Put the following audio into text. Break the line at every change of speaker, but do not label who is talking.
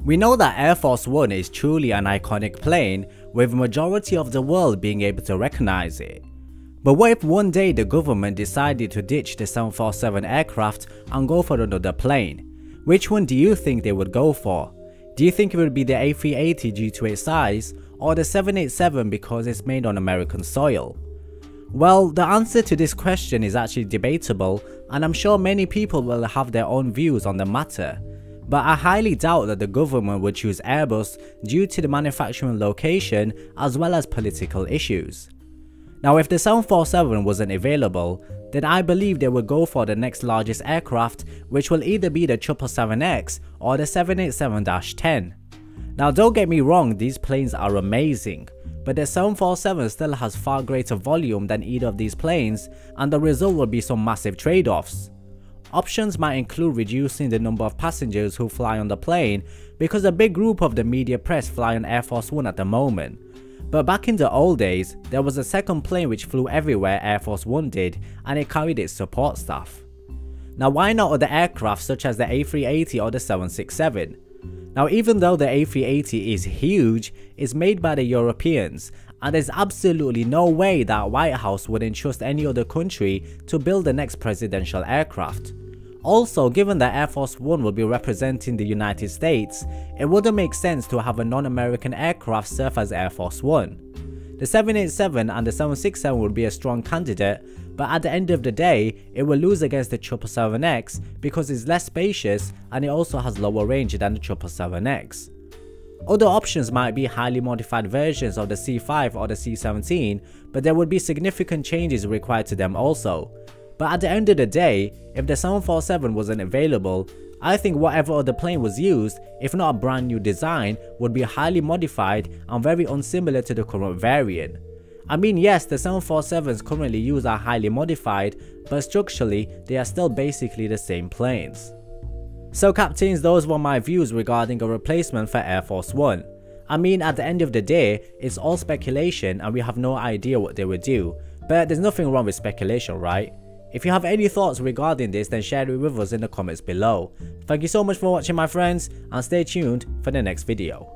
We know that Air Force One is truly an iconic plane, with the majority of the world being able to recognize it. But what if one day the government decided to ditch the 747 aircraft and go for another plane? Which one do you think they would go for? Do you think it would be the A380 due to its size, or the 787 because it's made on American soil? Well, the answer to this question is actually debatable, and I'm sure many people will have their own views on the matter. But I highly doubt that the government would choose Airbus due to the manufacturing location as well as political issues. Now, if the 747 wasn't available, then I believe they would go for the next largest aircraft, which will either be the 777X or the 787-10. Now, don't get me wrong, these planes are amazing, but the 747 still has far greater volume than either of these planes, and the result will be some massive trade-offs. Options might include reducing the number of passengers who fly on the plane, because a big group of the media press fly on Air Force One at the moment. But back in the old days, there was a second plane which flew everywhere Air Force One did, and it carried its support staff. Now, why not other aircraft such as the A380 or the 767? Now, even though the A380 is huge, it's made by the Europeans, and there's absolutely no way that White House would entrust any other country to build the next presidential aircraft. Also, given that Air Force One will be representing the United States, it wouldn't make sense to have a non-American aircraft serve as Air Force One. The 787 and the 767 would be a strong candidate, but at the end of the day, it will lose against the 777X because it's less spacious and it also has lower range than the 777X. Other options might be highly modified versions of the C5 or the C17, but there would be significant changes required to them also. But at the end of the day, if the 747 wasn't available, I think whatever other plane was used, if not a brand new design, would be highly modified and very unsimilar to the current variant. I mean, yes, the 747s currently used are highly modified, but structurally they are still basically the same planes. So captains, those were my views regarding a replacement for Air Force One. I mean, at the end of the day, it's all speculation and we have no idea what they would do, but there's nothing wrong with speculation, right? If you have any thoughts regarding this, then share it with us in the comments below. Thank you so much for watching, my friends, and stay tuned for the next video.